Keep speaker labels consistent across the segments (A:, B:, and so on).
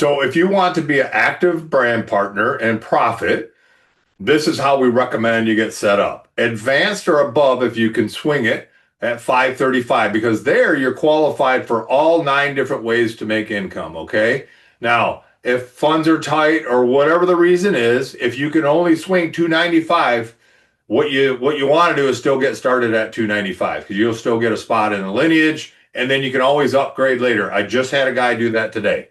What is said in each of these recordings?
A: So if you want to be an active brand partner and profit, this is how we recommend you get set up. Advanced or above if you can swing it at 535, because there you're qualified for all 9 different ways to make income, okay? Now, if funds are tight or whatever the reason is, if you can only swing 295, what you want to do is still get started at 295 because you'll still get a spot in the lineage and then you can always upgrade later. I just had a guy do that today.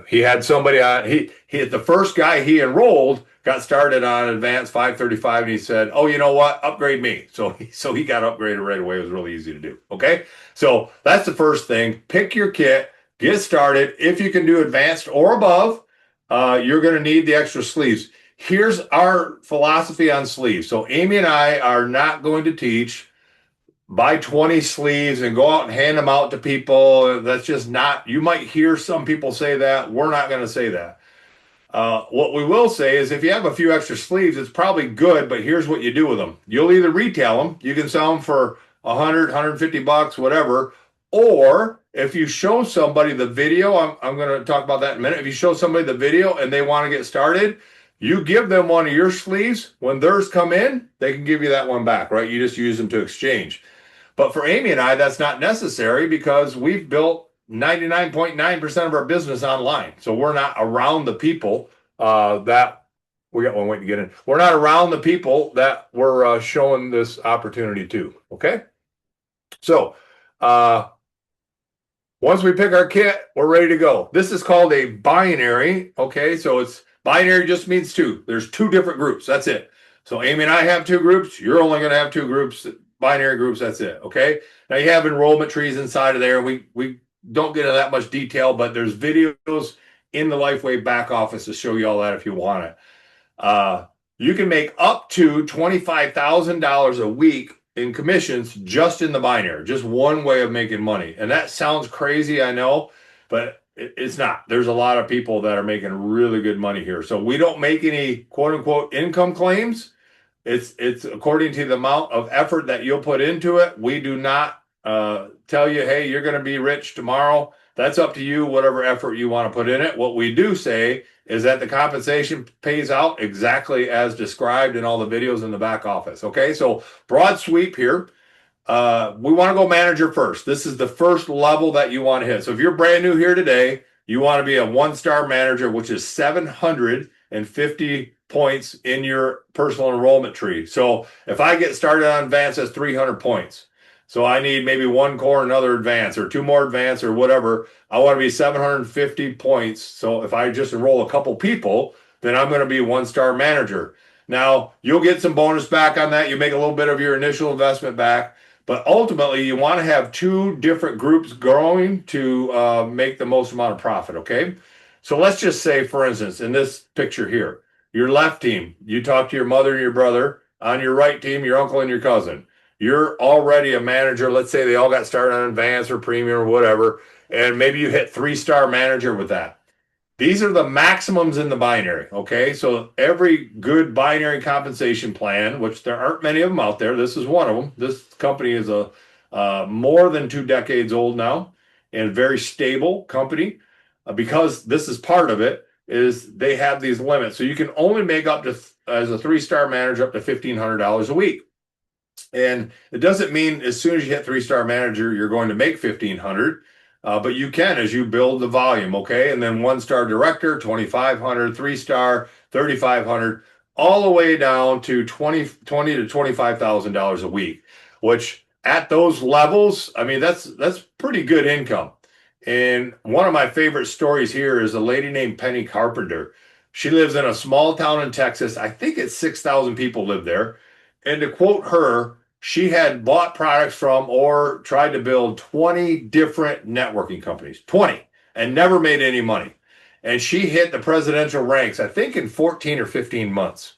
A: He had somebody on, he the first guy he enrolled got started on advanced 535 and he said, oh, you know what? Upgrade me. So he got upgraded right away. It was really easy to do. Okay. So that's the first thing. Pick your kit, get started. If you can do advanced or above, you're going to need the extra sleeves. Here's our philosophy on sleeves. So Amy and I are not going to teach buy 20 sleeves and go out and hand them out to people. That's just not, you might hear some people say that. We're not going to say that. What we will say is if you have a few extra sleeves, it's probably good, but here's what you do with them. You'll either retail them, you can sell them for 100, 150 bucks, whatever. Or if you show somebody the video, I'm going to talk about that in a minute. If you show somebody the video and they want to get started, you give them one of your sleeves. When theirs come in, they can give you that one back, right? You just use them to exchange. But for Amy and I, that's not necessary because we've built 99.9% of our business online. So we're not around the people that we got one waiting to get in. We're not around the people that we're showing this opportunity to. Okay. So once we pick our kit, we're ready to go. This is called a binary. Okay. So it's binary just means two. There's 2 different groups. That's it. So Amy and I have 2 groups. You're only going to have 2 groups, binary groups. That's it. Okay. Now you have enrollment trees inside of there. We don't get into that much detail, but there's videos in the Lifeway back office to show you all that if you want it. You can make up to $25,000 a week in commissions just in the binary, just one way of making money. And that sounds crazy, I know, but it's not. There's a lot of people that are making really good money here. So we don't make any quote unquote income claims. It's according to the amount of effort that you'll put into it. We do not tell you, hey, you're going to be rich tomorrow. That's up to you, whatever effort you want to put in it. What we do say is that the compensation pays out exactly as described in all the videos in the back office. Okay, so broad sweep here. We want to go manager first. This is the first level that you want to hit. So if you're brand new here today, you want to be a 1-star manager, which is 750 points in your personal enrollment tree. So if I get started on advanced, that's 300 points. So I need maybe 1 core, another advance, or 2 more advance, or whatever. I want to be 750 points. So if I just enroll a couple people, then I'm going to be a 1-star manager. Now, you'll get some bonus back on that. You make a little bit of your initial investment back. But ultimately, you want to have 2 different groups growing to make the most amount of profit, okay? So let's just say, for instance, in this picture here, your left team, you talk to your mother and your brother. On your right team, your uncle and your cousin. You're already a manager. Let's say they all got started on advanced or premium or whatever, and maybe you hit 3-star manager with that. These are the maximums in the binary, okay? So every good binary compensation plan, which there aren't many of them out there, this is one of them. This company is a more than 2 decades old now and very stable company. Because this is part of it, is they have these limits. So you can only make up to, as a 3-star manager, up to $1,500 a week. And it doesn't mean as soon as you hit 3-star manager, you're going to make $1,500, but you can as you build the volume, okay? And then 1-star director, $2,500, 3-star, $3,500, all the way down to $20,000 to $25,000 a week, which at those levels, I mean, that's pretty good income. And one of my favorite stories here is a lady named Penny Carpenter. She lives in a small town in Texas. I think it's 6,000 people live there. And to quote her, she had bought products from or tried to build 20 different networking companies, 20, and never made any money. And she hit the presidential ranks, I think in 14 or 15 months.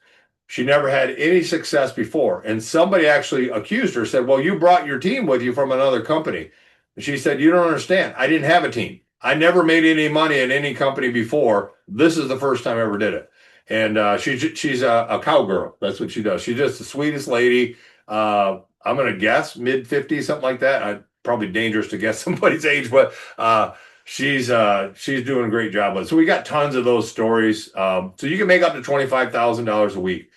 A: She never had any success before. And somebody actually accused her, said, well, you brought your team with you from another company. And she said, you don't understand. I didn't have a team. I never made any money in any company before. This is the first time I ever did it. And she's a cowgirl. That's what she does. She's just the sweetest lady. I'm going to guess mid-50s, something like that. Probably dangerous to guess somebody's age, but she's doing a great job with it. So we got tons of those stories. So you can make up to $25,000 a week.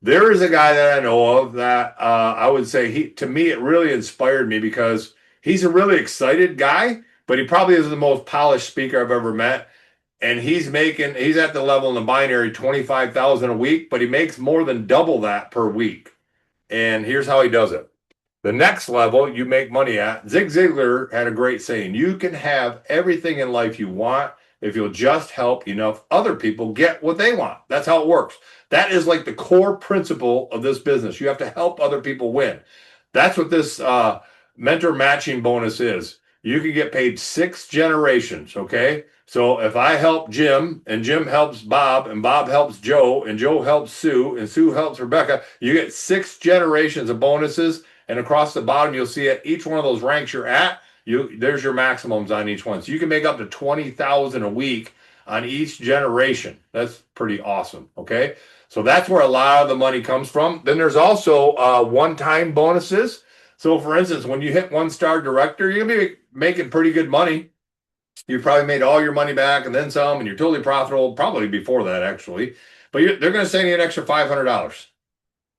A: There is a guy that I know of that I would say to me, it really inspired me because he's a really excited guy, but he probably is the most polished speaker I've ever met. And he's at the level in the binary 25,000 a week, but he makes more than double that per week. And here's how he does it. The next level you make money at, Zig Ziglar had a great saying, you can have everything in life you want if you'll just help enough other people get what they want. That's how it works. That is like the core principle of this business. You have to help other people win. That's what this mentor matching bonus is. You can get paid 6 generations, okay? So if I help Jim and Jim helps Bob and Bob helps Joe and Joe helps Sue and Sue helps Rebecca, you get 6 generations of bonuses. And across the bottom, you'll see at each one of those ranks you're at, there's your maximums on each one. So you can make up to 20,000 a week on each generation. That's pretty awesome. Okay. So that's where a lot of the money comes from. Then there's also one-time bonuses. So for instance, when you hit 1-star director, you're going to be making pretty good money. You probably made all your money back and then some, and you're totally profitable, probably before that actually. But they're going to send you an extra $500.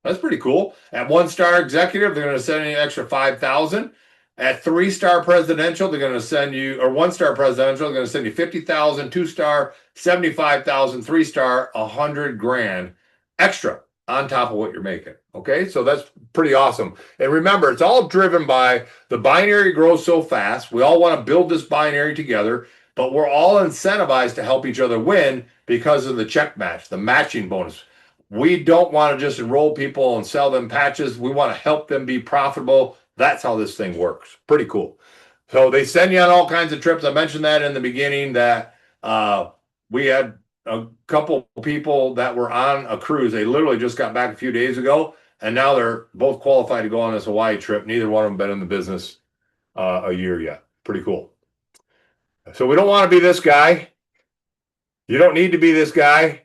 A: That's pretty cool. At 1-star executive, they're going to send you an extra 5,000. At 3-star presidential, they're going to send you, or 1-star presidential, they're going to send you 50,000. 2-star, 75,000. 3-star, 100 grand extra on top of what you're making. Okay, so that's pretty awesome. And remember, it's all driven by the binary grows so fast. We all want to build this binary together, but we're all incentivized to help each other win because of the check match, the matching bonus. We don't want to just enroll people and sell them patches. We want to help them be profitable. That's how this thing works. Pretty cool. So they send you on all kinds of trips. I mentioned that in the beginning that we had a couple people that were on a cruise. They literally just got back a few days ago, and now they're both qualified to go on this Hawaii trip. Neither one of them been in the business a year yet. Pretty cool. So we don't want to be this guy. You don't need to be this guy.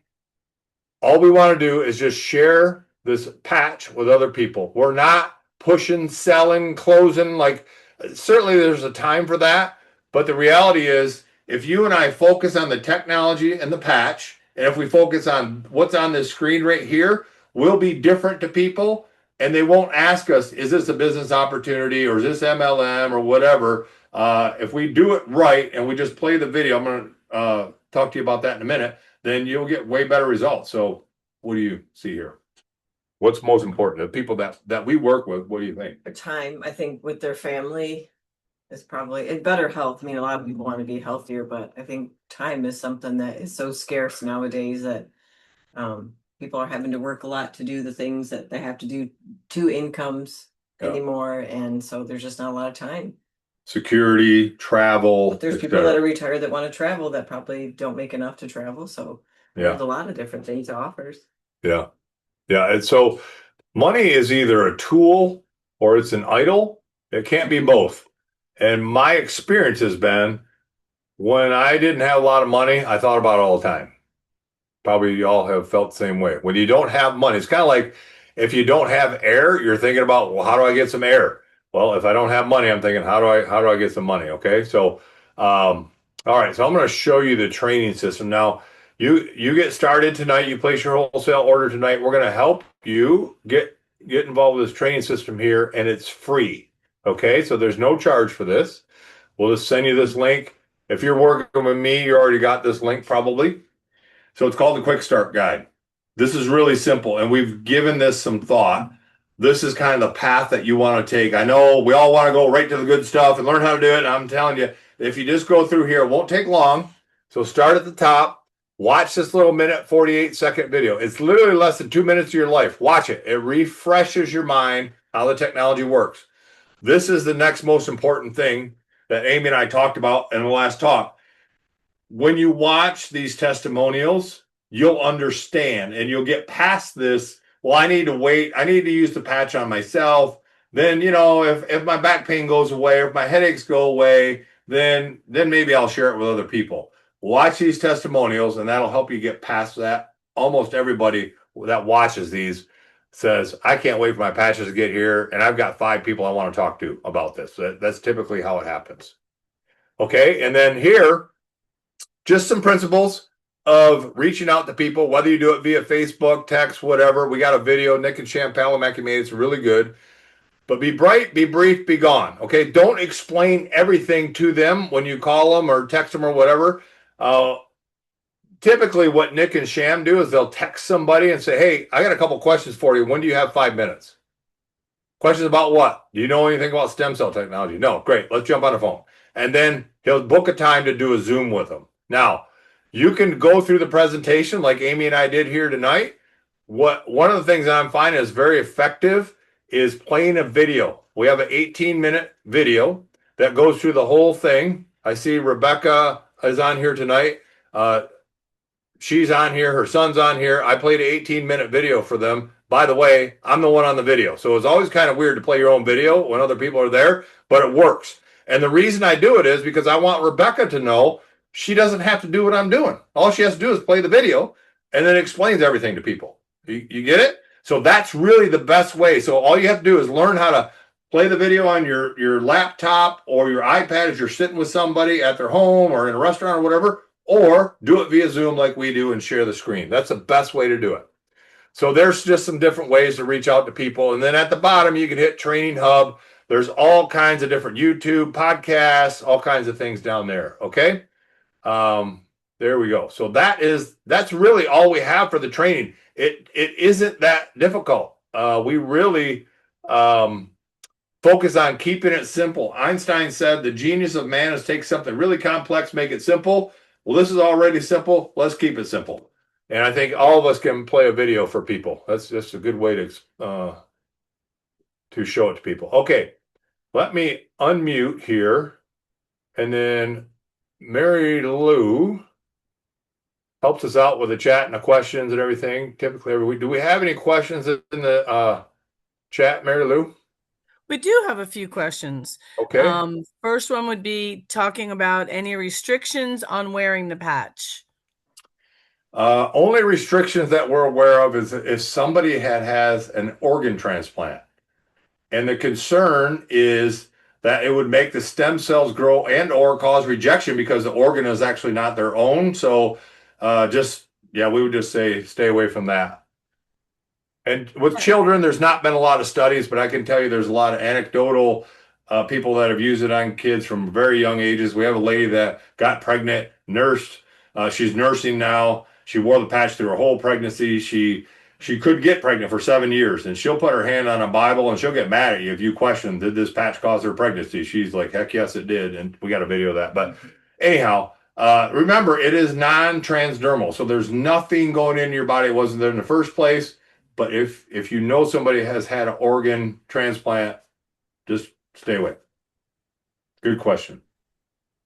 A: All we want to do is just share this patch with other people. We're not pushing, selling, closing. Like, certainly there's a time for that. But the reality is, if you and I focus on the technology and the patch, and if we focus on what's on this screen right here, we'll be different to people. And they won't ask us, is this a business opportunity or is this MLM or whatever? If we do it right and we just play the video, I'm going to talk to you about that in a minute, then you'll get way better results. So what do you see here? What's most important? The people that we work with, what do you think?
B: Time, I think, with their family is probably in better health. I mean, a lot of people want to be healthier, but I think time is something that is so scarce nowadays that people are having to work a lot to do the things that they have to do, 2 incomes anymore. And so there's just not a lot of time.
A: Security, travel.
B: But there's people that are retired that want to travel that probably don't make enough to travel. So there's a lot of different things it offers.
A: Yeah. Yeah. And so money is either a tool or it's an idol. It can't be both. And my experience has been when I didn't have a lot of money, I thought about it all the time. Probably y'all have felt the same way. When you don't have money, it's kind of like if you don't have air, you're thinking about, well, how do I get some air? Well, if I don't have money, I'm thinking, how do I get some money? Okay. So, all right. So I'm going to show you the training system. Now, you get started tonight. You place your wholesale order tonight. We're going to help you get involved with this training system here, and it's free. Okay. So there's no charge for this. We'll just send you this link. If you're working with me, you already got this link probably. So it's called the Quick Start Guide. This is really simple, and we've given this some thought. This is kind of the path that you want to take. I know we all want to go right to the good stuff and learn how to do it. And I'm telling you, if you just go through here, it won't take long. So start at the top. Watch this little 1:48-second video. It's literally less than 2 minutes of your life. Watch it. It refreshes your mind how the technology works. This is the next most important thing that Amy and I talked about in the last talk. When you watch these testimonials, you'll understand and you'll get past this. Well, I need to wait. I need to use the patch on myself. Then, if my back pain goes away, or if my headaches go away, then maybe I'll share it with other people. Watch these testimonials, and that'll help you get past that. Almost everybody that watches these says, I can't wait for my patches to get here, and I've got 5 people I want to talk to about this. That's typically how it happens. Okay. And then here, just some principles of reaching out to people, whether you do it via Facebook, text, whatever. We got a video Nick and Sham Palomaki made. It's really good. But be bright, be brief, be gone. Okay. Don't explain everything to them when you call them or text them or whatever. Typically, what Nick and Sham do is they'll text somebody and say, "Hey, I got a couple questions for you. When do you have 5 minutes?" Questions about what? Do you know anything about stem cell technology? No. Great. Let's jump on the phone. And then he'll book a time to do a Zoom with them. Now, you can go through the presentation like Amy and I did here tonight. One of the things I'm finding is very effective is playing a video. We have an 18-minute video that goes through the whole thing. I see Rebecca is on here tonight. She's on here. Her son's on here. I played an 18-minute video for them. By the way, I'm the one on the video. So it's always kind of weird to play your own video when other people are there, but it works. And the reason I do it is because I want Rebecca to know she doesn't have to do what I'm doing. All she has to do is play the video, and then it explains everything to people. You get it? So that's really the best way. So all you have to do is learn how to play the video on your laptop or your iPad as you're sitting with somebody at their home or in a restaurant or whatever, or do it via Zoom like we do and share the screen. That's the best way to do it. So there's just some different ways to reach out to people. And then at the bottom, you can hit Training Hub. There's all kinds of different YouTube podcasts, all kinds of things down there. Okay. There we go. So that's really all we have for the training. It isn't that difficult. We really focus on keeping it simple. Einstein said the genius of man is take something really complex, make it simple. Well, this is already simple. Let's keep it simple. And I think all of us can play a video for people. That's just a good way to show it to people. Okay, let me unmute here. And then Mary Lou helps us out with the chat and the questions and everything. Typically every week. Do we have any questions in the chat, Mary Lou?
C: We do have a few questions.
A: Okay.
C: First one would be talking about any restrictions on wearing the patch.
A: Only restrictions that we're aware of is if somebody has an organ transplant. And the concern is that it would make the stem cells grow and or cause rejection because the organ is actually not their own. So we would just say stay away from that. And with children, there's not been a lot of studies, but I can tell you there's a lot of anecdotal people that have used it on kids from very young ages. We have a lady that got pregnant, nursed. She's nursing now. She wore the patch through her whole pregnancy. She could get pregnant for 7 years, and she'll put her hand on a Bible and she'll get mad at you if you question, did this patch cause her pregnancy? She's like, heck yes, it did. And we got a video of that. But anyhow, remember, it is non-transdermal. So there's nothing going into your body that wasn't there in the first place. But if you know somebody has had an organ transplant, just stay away. Good question.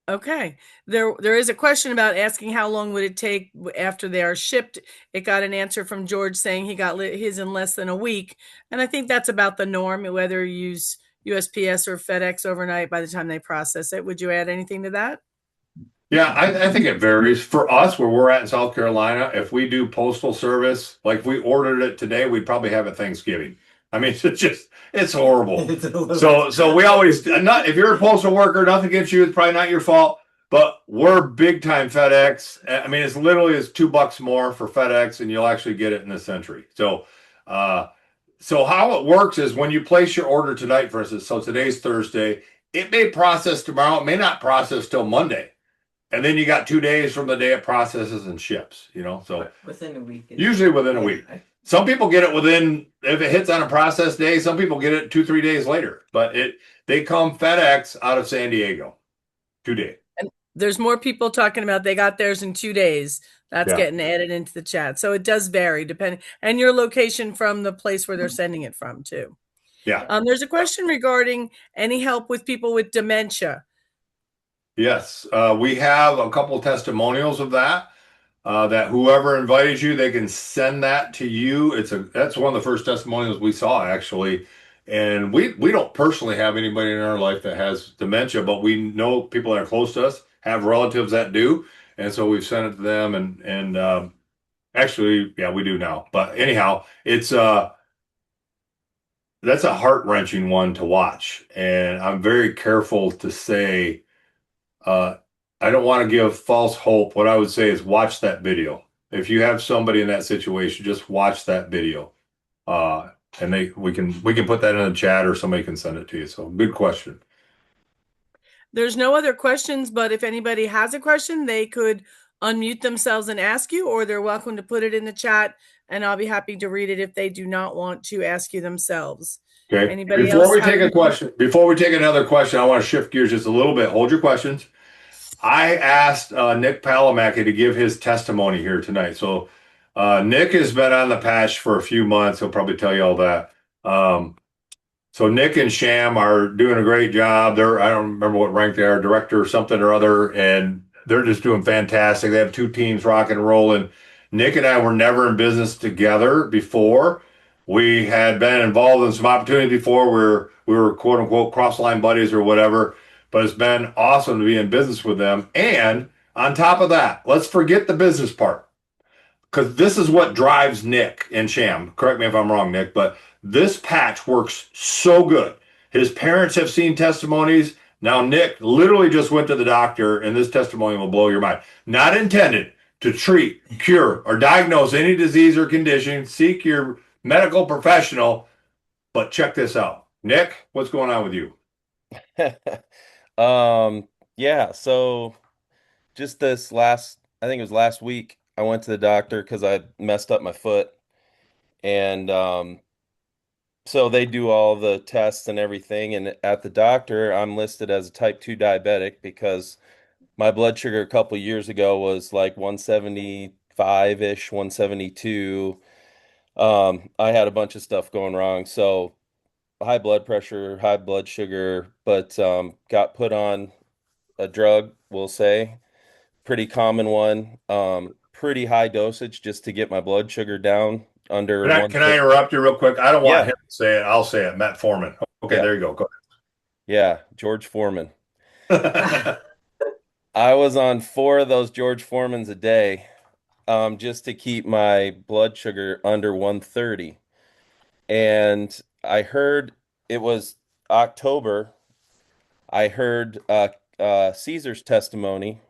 C: Okay. There is a question about asking how long would it take after they are shipped. It got an answer from George saying he got his in less than a week. And I think that's about the norm, whether you use USPS or FedEx overnight by the time they process it. Would you add anything to that?
A: Yeah, I think it varies. For us, where we're at in South Carolina, if we do postal service, like if we ordered it today, we'd probably have it Thanksgiving. I mean, it's horrible. So we always, not if you're a postal worker, nothing against you, it's probably not your fault. But we're big time FedEx. I mean, it's $2 more for FedEx, and you'll actually get it in this century. So how it works is when you place your order tonight, for instance, so today's Thursday, it may process tomorrow, it may not process till Monday. And then you got 2 days from the day it processes and ships, so
B: within a week.
A: Usually within a week. Some people get it if it hits on a process day, some people get it 2-3 days later, but they come FedEx out of San Diego, 2 days.
C: And there's more people talking about they got theirs in 2 days. That's getting added into the chat. So it does vary depending, and your location from the place where they're sending it from too.
A: Yeah.
C: There's a question regarding any help with people with dementia.
A: Yes, we have a couple of testimonials of that whoever invited you, they can send that to you. That's one of the first testimonials we saw, actually. And we don't personally have anybody in our life that has dementia, but we know people that are close to us have relatives that do. And so we've sent it to them and actually, yeah, we do now. But anyhow, that's a heart-wrenching one to watch. And I'm very careful to say, uh, I don't want to give false hope. What I would say is watch that video. If you have somebody in that situation, just watch that video. Uh, and we can put that in the chat or somebody can send it to you. So good question.
C: There's no other questions, but if anybody has a question, they could unmute themselves and ask you, or they're welcome to put it in the chat, and I'll be happy to read it if they do not want to ask you themselves.
A: Okay.
C: Anybody
A: Before
C: else
A: we
C: have
A: take a question, before we take another question, I want to shift gears just a little bit. Hold your questions. I asked Nick Palomacki to give his testimony here tonight. So Nick has been on the patch for a few months. He'll probably tell you all that. So Nick and Sham are doing a great job. I don't remember what rank they are, director or something or other, and they're just doing fantastic. They have two teams rocking and rolling. Nick and I were never in business together before. We had been involved in some opportunity before where we were quote unquote cross line buddies or whatever, but it's been awesome to be in business with them. And on top of that, let's forget the business part because this is what drives Nick and Sham. Correct me if I'm wrong, Nick, but this patch works so good. His parents have seen testimonies. Now, Nick literally just went to the doctor, and this testimony will blow your mind. Not intended to treat, cure, or diagnose any disease or condition. Seek your medical professional, but check this out. Nick, what's going on with you?
D: Yeah, so just I think it was last week, I went to the doctor because I messed up my foot. And so they do all the tests and everything. And at the doctor, I'm listed as a type 2 diabetic because my blood sugar a couple years ago was like 175-ish, 172. I had a bunch of stuff going wrong. So high blood pressure, high blood sugar, but got put on a drug, we'll say, pretty common one, pretty high dosage just to get my blood sugar down under
A: Can I
D: 150.
A: interrupt you real quick? I don't want
D: Yeah,
A: him to say it. I'll say it. Matt Foreman. Okay,
D: yeah,
A: there you go. Go
D: yeah, George Foreman.
A: ahead.
D: I was on 4 of those George Foremans a day, just to keep my blood sugar under 130. And I heard it was October. I heard Caesar's testimony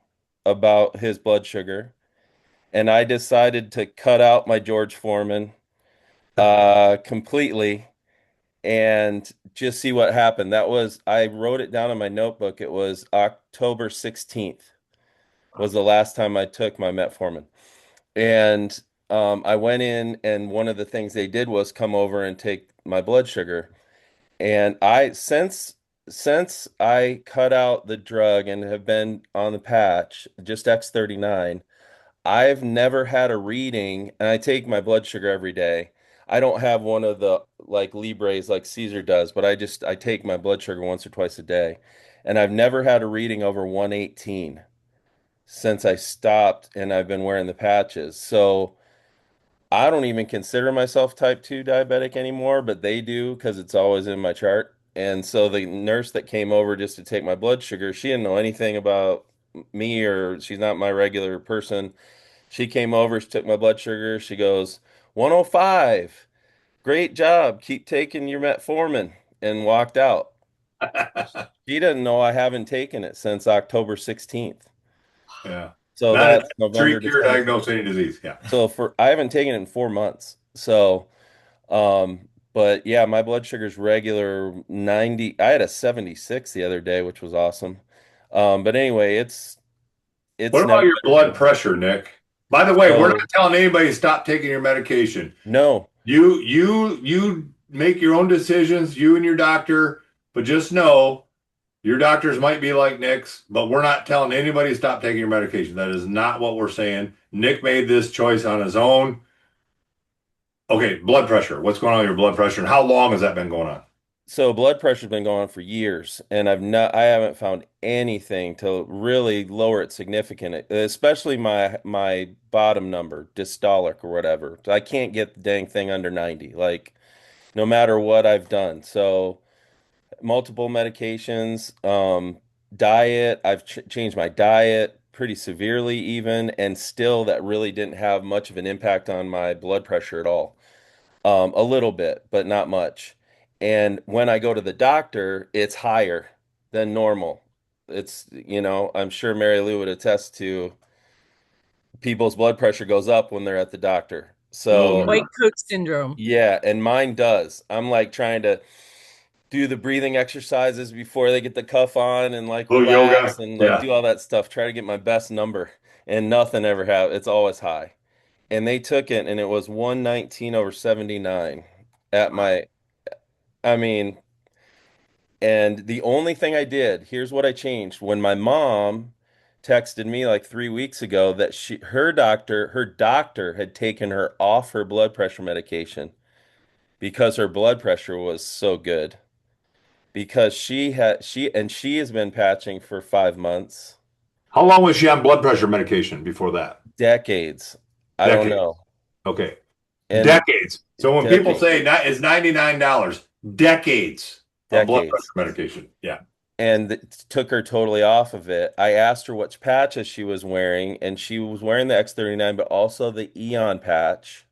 D: about his blood sugar, and I decided to cut out my George Foreman completely and just see what happened. I wrote it down in my notebook. It was October 16th was the last time I took my metformin. And I went in, and one of the things they did was come over and take my blood sugar. And since I cut out the drug and have been on the patch, just X39, I've never had a reading, and I take my blood sugar every day. I don't have one of the like Libres like Caesar does, but I take my blood sugar once or twice a day. And I've never had a reading over 118 since I stopped and I've been wearing the patches. So I don't even consider myself type 2 diabetic anymore, but they do because it's always in my chart. And so the nurse that came over just to take my blood sugar, she didn't know anything about me, or she's not my regular person. She came over, she took my blood sugar. She goes, 105. Great job. Keep taking your metformin, and walked out. She doesn't know I haven't taken it since October 16th.
A: Yeah.
D: So
A: Not a
D: that's November,
A: treat, cure,
D: December.
A: diagnose any disease. Yeah.
D: So I haven't taken it in 4 months. So, but yeah, my blood sugar's regular 90. I had a 76 the other day, which was awesome. But anyway, it's
A: What about
D: never
A: your
D: been
A: blood
D: good.
A: pressure, Nick? By the way, we're
D: So
A: not telling anybody to stop taking your medication.
D: no,
A: You make your own decisions, you and your doctor, but just know your doctors might be like Nick's, but we're not telling anybody to stop taking your medication. That is not what we're saying. Nick made this choice on his own. Okay, blood pressure. What's going on with your blood pressure and how long has that been going on?
D: so blood pressure's been going on for years, and I haven't found anything to really lower it significant, especially my bottom number, systolic or whatever. I can't get the dang thing under 90, like no matter what I've done. So multiple medications, diet. I've ch changed my diet pretty severely even, and still that really didn't have much of an impact on my blood pressure at all. A little bit, but not much. And when I go to the doctor, it's higher than normal. It's, I'm sure Mary Lou would attest to people's blood pressure goes up when they're at the doctor.
A: Oh,
D: So,
C: White coat syndrome.
D: yeah, and mine does. I'm like trying to do the breathing exercises before they get the cuff on and like
A: little
D: relax
A: yoga.
D: and like
A: Yeah.
D: do all that stuff, try to get my best number, and nothing ever it's always high. And they took it and it was 119/79 at my, I mean, and the only thing I did, here's what I changed. When my mom texted me like 3 weeks ago that her doctor had taken her off her blood pressure medication because her blood pressure was so good. Because she has been patching for 5 months,
A: How long was she on blood pressure medication before that?
D: decades. I don't
A: Decades.
D: know.
A: Okay.
D: And
A: Decades. So when people
D: decades,
A: say it's $99, decades of blood pressure
D: decades.
A: medication. Yeah.
D: And it took her totally off of it. I asked her which patches she was wearing, and she was wearing the X39, but also the Eon patch.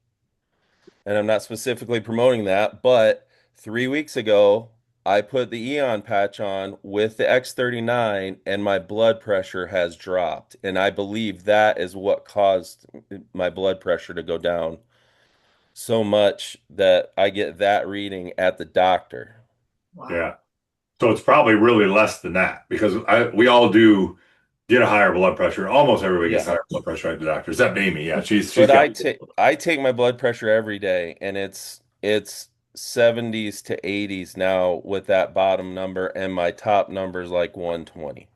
D: And I'm not specifically promoting that, but 3 weeks ago, I put the Eon patch on with the X39, and my blood pressure has dropped. And I believe that is what caused my blood pressure to go down so much that I get that reading at the doctor.
B: Wow.
A: Yeah. So it's probably really less than that because we all do get a higher blood pressure. Almost everybody gets
D: Yeah.
A: higher blood pressure at the doctor, except Amy. Yeah, she's
D: But
A: got.
D: I take my blood pressure every day, and it's 70s to 80s now with that bottom number, and my top number is like 120.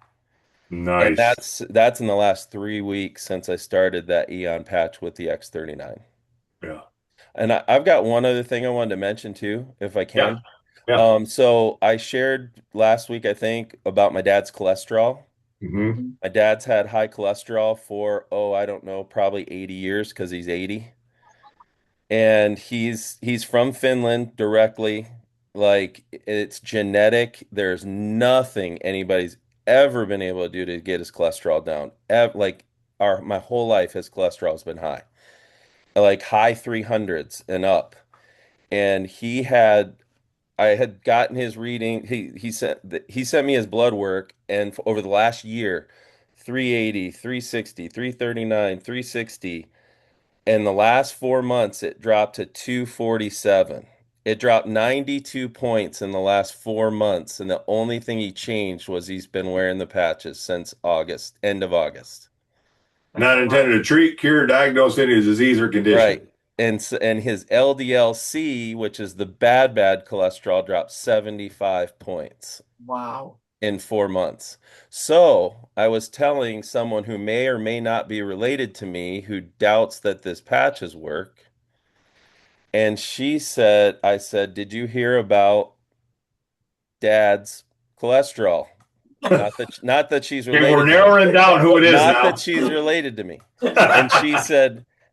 D: And
A: Nice.
D: that's in the last 3 weeks since I started that Eon patch with the X39.
A: Yeah.
D: And I've got one other thing I wanted to mention too, if I
A: Yeah.
D: can.
A: Yeah.
D: So I shared last week, I think, about my dad's cholesterol.
A: Hmm.
D: My dad's had high cholesterol for, oh, I don't know, probably 80 years because he's 80. And he's from Finland directly. Like it's genetic. There's nothing anybody's ever been able to do to get his cholesterol down. Like my whole life, his cholesterol's been high, like high 300s and up. And I had gotten his reading. He sent me his blood work, and over the last year, 380, 360, 339, 360. In the last 4 months, it dropped to 247. It dropped 92 points in the last 4 months, and the only thing he changed was he's been wearing the patches since August, end of August.
A: Not intended to treat, cure, diagnose any disease or condition.
D: Right. And his LDL-C, which is the bad cholesterol, dropped 75 points
B: Wow.
D: in 4 months. So I was telling someone who may or may not be related to me who doubts that this patches work. And I said, did you hear about dad's cholesterol? Not that she's
A: Okay,
D: related
A: we're
D: to me.
A: narrowing down who it is
D: Not
A: now.
D: that she's related to me.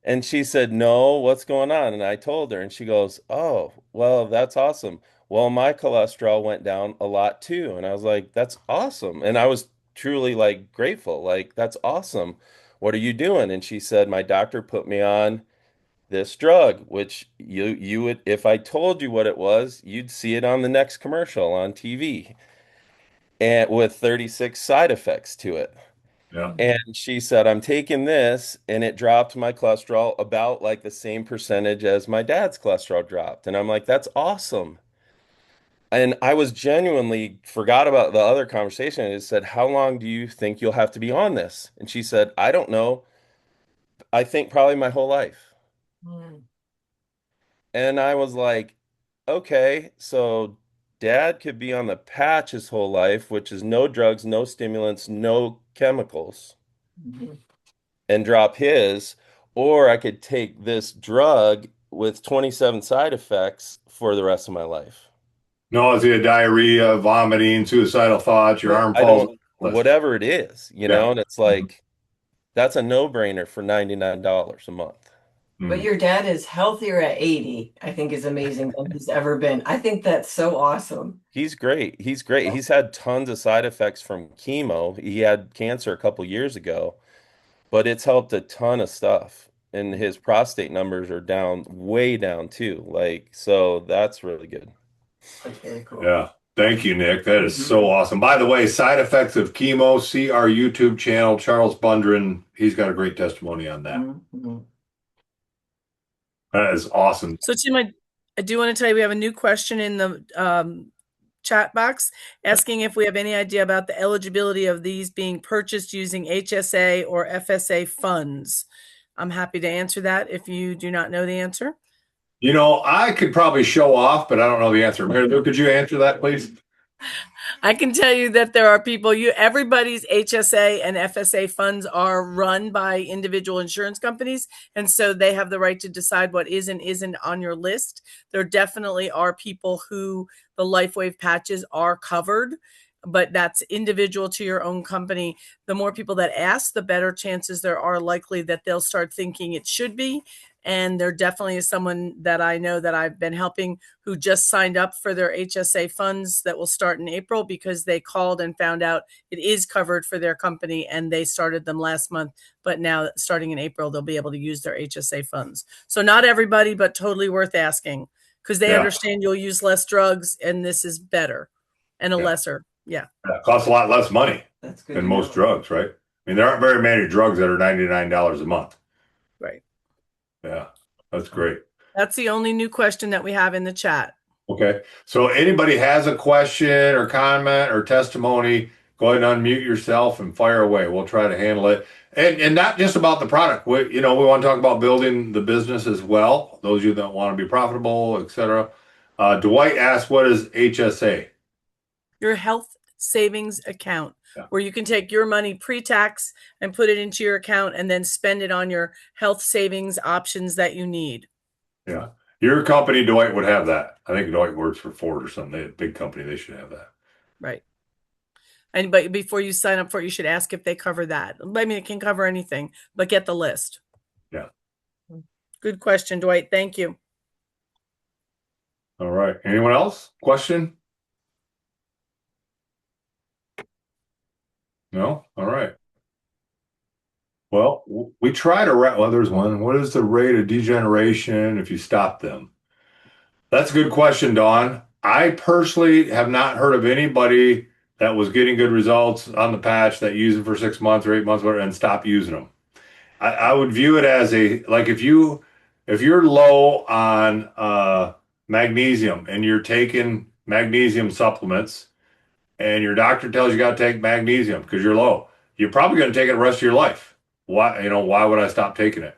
D: And she said, no, what's going on? And I told her, and she goes, oh, well, that's awesome. Well, my cholesterol went down a lot too. And I was like, that's awesome. And I was truly like grateful. Like, that's awesome. What are you doing? And she said, my doctor put me on this drug, which you would, if I told you what it was, you'd see it on the next commercial on TV and with 36 side effects to it.
A: Yeah.
D: And she said, I'm taking this, and it dropped my cholesterol about like the same percentage as my dad's cholesterol dropped. And I'm like, that's awesome. And I was genuinely forgot about the other conversation. I just said, how long do you think you'll have to be on this? And she said, I don't know. I think probably my whole life.
B: Mm.
D: And I was like, okay, so dad could be on the patch his whole life, which is no drugs, no stimulants, no chemicals,
B: Mhm.
D: and drop his, or I could take this drug with 27 side effects for the rest of my life.
A: Nausea, diarrhea, vomiting, suicidal thoughts, your arm
D: I
A: falls
D: don't,
A: off the list.
D: whatever it is,
A: Yeah.
D: and it's like, that's a no-brainer for $99 a month.
B: But your dad is healthier at 80, I think is amazing than he's ever been. I think that's so awesome.
D: He's great. He's great. He's had tons of side effects from chemo. He had cancer a couple years ago, but it's helped a ton of stuff. And his prostate numbers are down, way down too. Like, so that's really good.
B: That's very cool.
A: Yeah. Thank you, Nick. That is so
B: Mhm.
A: awesome. By the way, side effects of chemo, see our YouTube channel, Charles Bundren. He's got a great testimony on that.
B: Mhm.
A: That is awesome.
C: So Tim, I do want to tell you we have a new question in the chat box asking if we have any idea about the eligibility of these being purchased using HSA or FSA funds. I'm happy to answer that if you do not know the answer.
A: You know, I could probably show off, but I don't know the answer. Mary Lou, could you answer that, please?
C: I can tell you that there are people, everybody's HSA and FSA funds are run by individual insurance companies. And so they have the right to decide what is and isn't on your list. There definitely are people who the LifeWave patches are covered, but that's individual to your own company. The more people that ask, the better chances there are likely that they'll start thinking it should be. And there definitely is someone that I know that I've been helping who just signed up for their HSA funds that will start in April because they called and found out it is covered for their company and they started them last month. But now, starting in April, they'll be able to use their HSA funds. So, not everybody, but totally worth asking because they
A: Yeah.
C: understand you'll use less drugs and this is better and a
A: Yeah.
C: lesser. Yeah.
A: It costs a lot less money
B: That's good
A: than
B: to
A: most
B: know.
A: drugs, right? I mean, there aren't very many drugs that are $99 a month.
C: Right.
A: Yeah, that's great.
C: That's the only new question that we have in the chat.
A: Okay. So anybody has a question or comment or testimony, go ahead and unmute yourself and fire away. We'll try to handle it. And not just about the product. We want to talk about building the business as well. Those of you that want to be profitable, etc. Dwight asked, what is HSA?
C: Your health savings account,
A: Yeah.
C: where you can take your money pre-tax and put it into your account and then spend it on your health savings options that you need.
A: Yeah. Your company, Dwight, would have that. I think Dwight works for Ford or something. They're a big company. They should have that.
C: Right. And but before you sign up for it, you should ask if they cover that. I mean, it can cover anything, but get the list.
A: Yeah.
C: Good question, Dwight. Thank you.
A: All right. Anyone else? Question? No? All right. Well, we try to, well, there's one. What is the rate of degeneration if you stop them? That's a good question, Dawn. I personally have not heard of anybody that was getting good results on the patch that used it for 6 months or 8 months and stopped using them. I would view it as like if you're low on magnesium and you're taking magnesium supplements and your doctor tells you got to take magnesium because you're low, you're probably going to take it the rest of your life. Why would I stop taking it?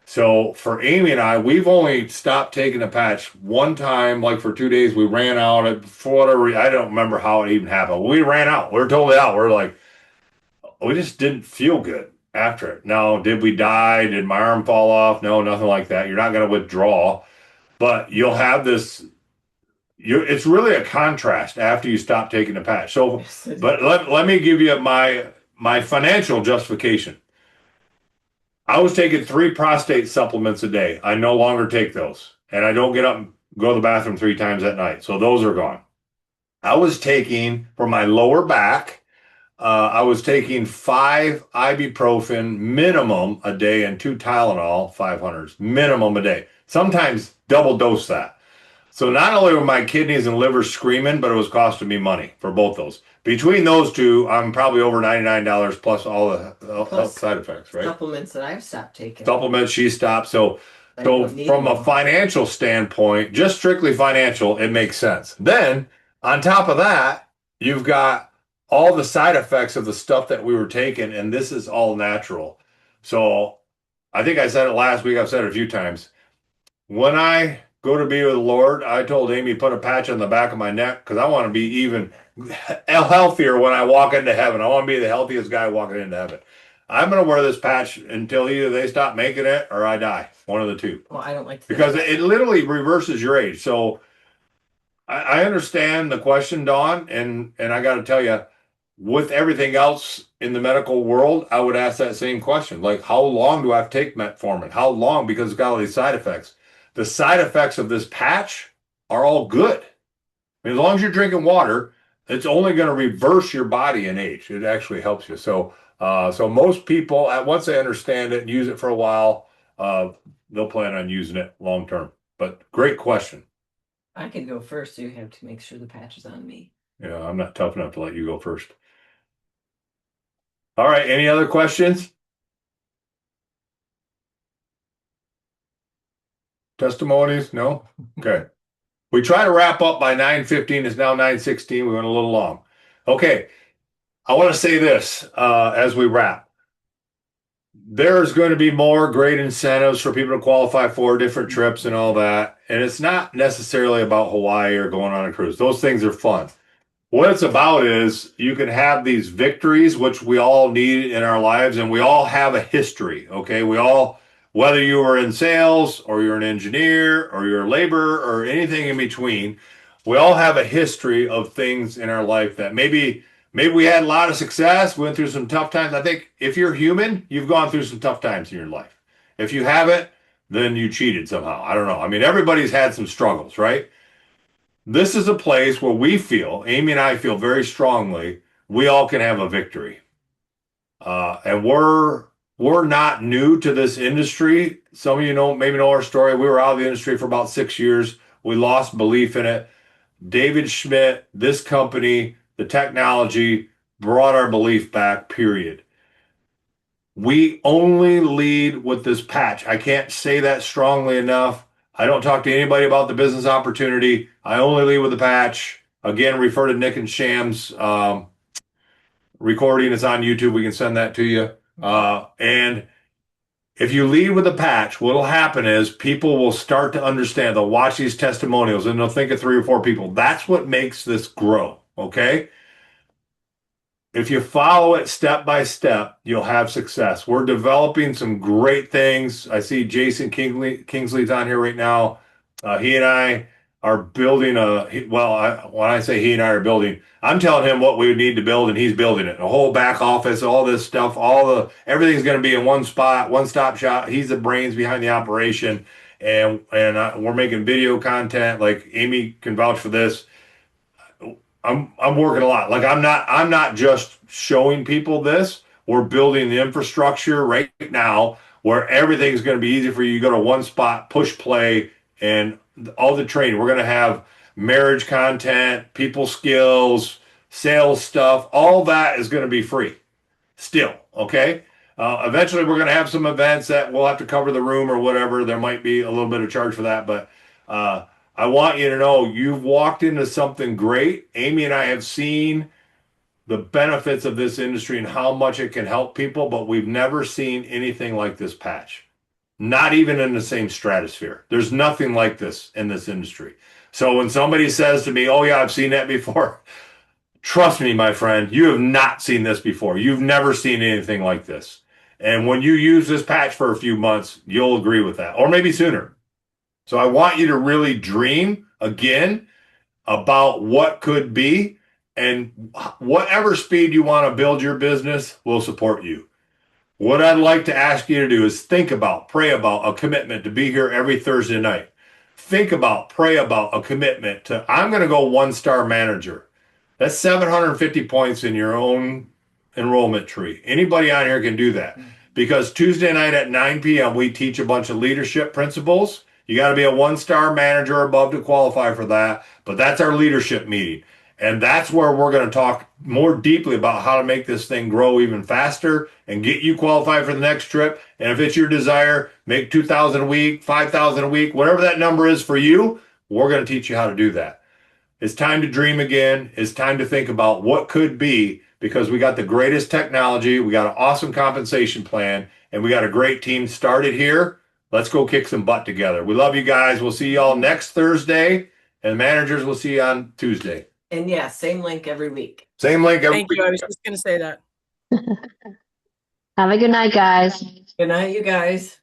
A: So for Amy and I, we've only stopped taking a patch one time, like for 2 days. We ran out for whatever I don't remember how it even happened. We ran out. We were totally out. We're like, we just didn't feel good after it. Now, did we die? Did my arm fall off? No, nothing like that. You're not going to withdraw, but you'll have this. It's really a contrast after you stop taking the patch. So,
B: Yes, it is.
A: but let me give you my financial justification. I was taking 3 prostate supplements a day. I no longer take those. And I don't get up and go to the bathroom 3 times at night. So those are gone. I was taking, for my lower back, I was taking 5 ibuprofen minimum a day and 2 Tylenol 500s minimum a day. Sometimes double dose that. So not only were my kidneys and liver screaming, but it was costing me money for both those. Between those two, I'm probably over $99 plus all the
B: Plus
A: side effects, right?
B: Supplements that I've stopped taking.
A: Supplements she stopped. So
B: I
A: so
B: don't need
A: from a
B: them.
A: financial standpoint, just strictly financial, it makes sense. Then on top of that, you've got all the side effects of the stuff that we were taking, and this is all natural. So I think I said it last week. I've said it a few times. When I go to be with the Lord, I told Amy put a patch on the back of my neck because I want to be even healthier when I walk into heaven. I want to be the healthiest guy walking into heaven. I'm going to wear this patch until either they stop making it or I die. One of the two.
B: Well, I don't like to
A: Because it literally reverses your age. So I understand the question, Dawn, and I got to tell you, with everything else in the medical world, I would ask that same question. Like, how long do I have to take metformin? How long? Because it's got all these side effects. The side effects of this patch are all good. I mean, as long as you're drinking water, it's only going to reverse your body in age. It actually helps you. So most people, once they understand it and use it for a while, they'll plan on using it long term. But great question.
B: I could go first, so you have to make sure the patch is on me.
A: Yeah, I'm not tough enough to let you go first. All right, any other questions? Testimonies? No? Okay. We try to wrap up by 9:15. It's now 9:16. We went a little long. Okay. I want to say this as we wrap. There's going to be more great incentives for people to qualify for different trips and all that. And it's not necessarily about Hawaii or going on a cruise. Those things are fun. What it's about is you can have these victories, which we all need in our lives, and we all have a history. Okay. We all, whether you are in sales or you're an engineer or you're a laborer or anything in between, we all have a history of things in our life that maybe we had a lot of success, went through some tough times. I think if you're human, you've gone through some tough times in your life. If you haven't, then you cheated somehow. I don't know. I mean, everybody's had some struggles, right? This is a place where we feel, Amy and I feel very strongly, we all can have a victory. And we're not new to this industry. Some of you know, maybe know our story. We were out of the industry for about 6 years. We lost belief in it. David Schmidt, this company, the technology brought our belief back, period. We only lead with this patch. I can't say that strongly enough. I don't talk to anybody about the business opportunity. I only lead with the patch. Again, refer to Nick and Sham's recording. It's on YouTube. We can send that to you. And if you lead with a patch, what'll happen is people will start to understand. They'll watch these testimonials and they'll think of 3 or 4 people. That's what makes this grow. Okay. If you follow it step by step, you'll have success. We're developing some great things. I see Jason Kingsley's on here right now. He and I are building when I say he and I are building, I'm telling him what we would need to build, and he's building it. A whole back office, all this stuff, everything's going to be in one spot, one-stop shop. He's the brains behind the operation, and we're making video content. Like Amy can vouch for this. I'm working a lot. Like I'm not just showing people this. We're building the infrastructure right now where everything's going to be easy for you. You go to one spot, push play, and all the training. We're going to have marriage content, people skills, sales stuff. All that is going to be free still. Okay. Eventually we're going to have some events that we'll have to cover the room or whatever. There might be a little bit of charge for that, but, I want you to know you've walked into something great. Amy and I have seen the benefits of this industry and how much it can help people, but we've never seen anything like this patch. Not even in the same stratosphere. There's nothing like this in this industry. So when somebody says to me, "Oh yeah, I've seen that before," trust me, my friend, you have not seen this before. You've never seen anything like this. And when you use this patch for a few months, you'll agree with that, or maybe sooner. So I want you to really dream again about what could be, and whatever speed you want to build your business, we'll support you. What I'd like to ask you to do is think about, pray about a commitment to be here every Thursday night. Think about, pray about a commitment to, I'm going to go 1-star manager. That's 750 points in your own enrollment tree. Anybody on here can do that, because Tuesday night at 9 p.m. we teach a bunch of leadership principles. You got to be a 1-star manager or above to qualify for that. But that's our leadership meeting. And that's where we're going to talk more deeply about how to make this thing grow even faster and get you qualified for the next trip. And if it's your desire, make 2,000 a week, 5,000 a week, whatever that number is for you, we're going to teach you how to do that. It's time to dream again. It's time to think about what could be, because we got the greatest technology. We got an awesome compensation plan, and we got a great team started here. Let's go kick some butt together. We love you guys. We'll see you all next Thursday, and managers will see you on Tuesday.
B: And yeah, same link every week.
A: Same link every
C: Thank
A: week.
C: you. I was just going to say that.
E: Have a good night, guys.
B: Good night, you guys.